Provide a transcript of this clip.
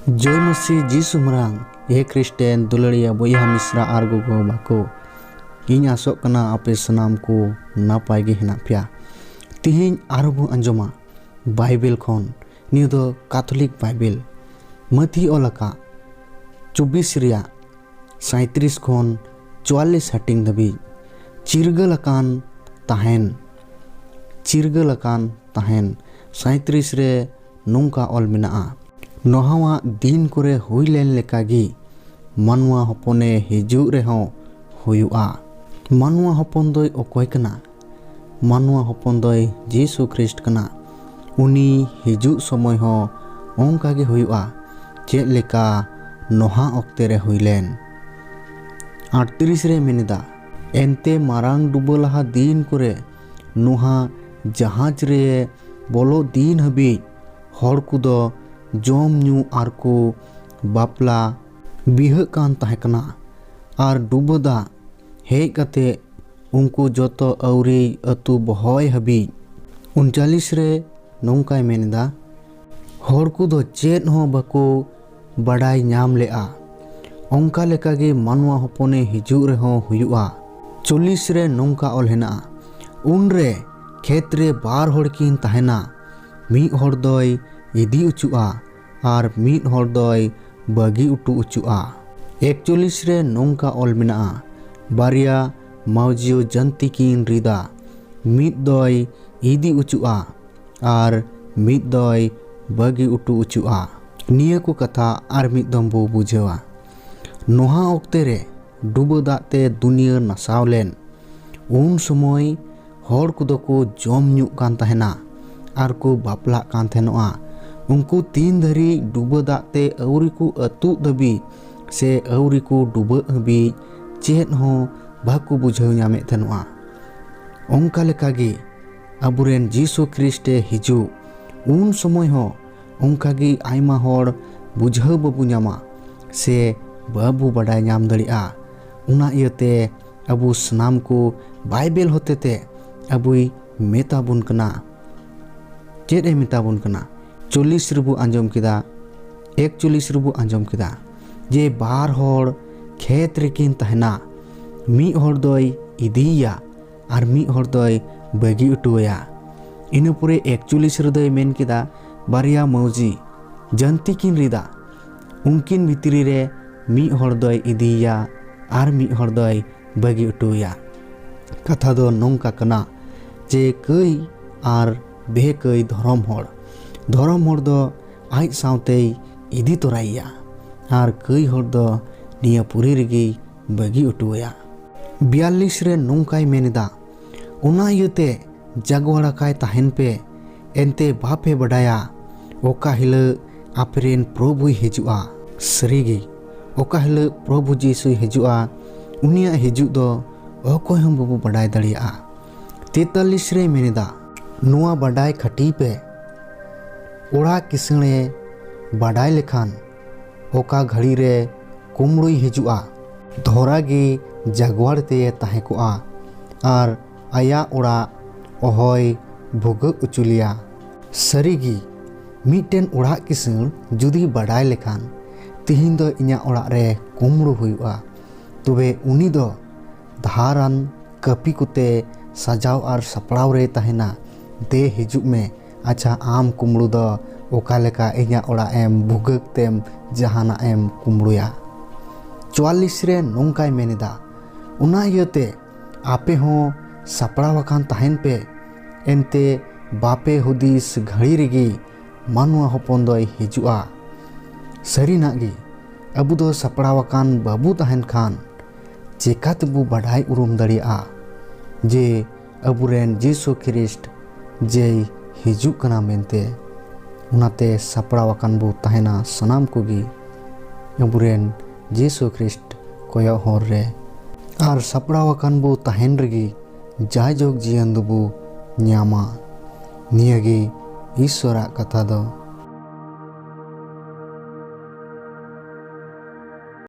जय मसीह जीसु मरांग ये क्रिस्टियन दुलड़िया बोया मिश्रा आर गोगो बाको इन आसोग कना आपे सनाम को नापाय गे हेना पिया तिहिं आरबो अंजमा बाइबल खन नियो दो कैथोलिक बाइबल मथी ओलका 24 रिया 37 खन 44 हटिंग दबी चिरगलकान ताहेन 37 रे नोंका ऑल मिना नहावा दिन करे हुई लेन लेकागी मानवा हपने हिजू रेहों हुयुआ मानवा हपन दोय अकय कना मानवा हपन दोय जीसु ख्रिस्ट कना उनी हिजू समय हो ओंकागे हुयुआ चेक लेका नहा अक्ते रे हुई लेन 38 रे मेनेदा एनते मारांग डुबो लहा दिन करे नोहा जहाज रे बोलो दिन हबी हर कुदो जम न्यू आर को बापला बिह कान तहकना आर डुबदा हेज कते उनको जोतो औरी अतु बहय हबी 39 रे नौकाय मेनदा हर को दो चेत हो बको बड़ाई नाम लेआ ओंका लेकागे मानवा हपने हिजू रे हो हुयुआ 40 रे नौका ऑल हेना उन रे खेत रे बार होड़ किन तहना मी होड़ दोय इदी उचुआ आर मीट होड़ दोय बगी उटू उचुआ 41 रे नौका ऑल मिना बारिया माउजियो जंती किन रिदा मीट दोय इदी उचुआ आर मीट दोय बगी उटू उचुआ निया को कथा आर मीट दम बो बुझेवा नोहा ओक्ते रे डुबो दाते दुनिया नसाव लेन उन समय होड़ कुदो को जम न्यू कान तहना आर को बापला कान थेनोआ उनको 3 धरी डुबो दाते औरी को अतु दबी से औरी को डुबो हबी चेत हो बाकु बुझाव नामे थेनोआ ओंका लेकागे अबुरेन जीसु ख्रिस्टे हिजू उन समय हो ओंकागे आयमा होड़ बुझाव बाबू नामा से बाबू बड़ाय नाम दड़िया उना इयते अबू सनाम को बाइबल होतेते अबुई मेताबुन कना चेत ए मेताबुन कना 40 रुबु आंजम किदा 41 रुबु आंजम किदा जे बार होड़ खेत रेकिन तहना मी होड़ दोय इदिया आर मी होड़ दोय बगी उटुया इनु पुरे 41 रुदय मेन किदा बारिया मौजी जंती किन रिदा उनकिन भितरी रे मी होड़ दोय इदिया आर मी होड़ दोय बगी उटुया कथा दो नौका कना जे कई आर बे कई धरम होड़ दो आज सावते इदी तोराइया आर कई होड़ दो निया पुरी रेगी बगी उटुया 42 रे नौकाय मेनेदा उना इयते जागवाड़ा काय ताहेन पे एनते बापे बडाया ओका हिलो आपेरेन प्रभु हिजुआ सरीगी ओका हिलो प्रभु जीसु हिजुआ उनिया हिजु दो अकोय हम बाबू बडाय दड़िया 43 रे मेनेदा नुआ बडाय खटी पे ओड़ा किसणे बाडाय लेखान ओका घड़ी रे कुमड़ुई हिजुआ धोरागी जागवाड़ ते ताहेकोआ आर आया ओड़ा ओहय भुग उचुलिया सरीगी मीटेन ओड़ा किसण जुदी बाडाय लेखान तिहिन दो इन्या ओड़ा रे कुमड़ु हुयुआ तबे उनी दो धारान कपी कुते सजाव आर सपड़ाव रे तहना दे हिजुग में अच्छा आम कुमड़ू दो ओका लेका इन्या ओड़ा एम भुगक तेम जहाना एम कुमड़ुया 44 रे नौकाय मेनेदा उना इयते आपे हो सपड़ा वकान ताहेन पे एनते बापे हुदिस घड़ी रेगी मानवा हपन दोय हिजुआ सरीनागी अबू दो सपड़ा वकान बाबू ताहेन खान चेकात बु बढ़ाई उरुम दड़िया जे अबुरेन जीसु ख्रिस्ट जे हिजू कना मेनते उनाते सपड़ा वकान बु ताहेना सनाम कोगी अबुरेन जीसु ख्रिस्ट कोया होर रे आर सपड़ा वकान बु ताहेन रेगी जायजोग जियन दुबु न्यामा नियगी ईश्वरा कथा दो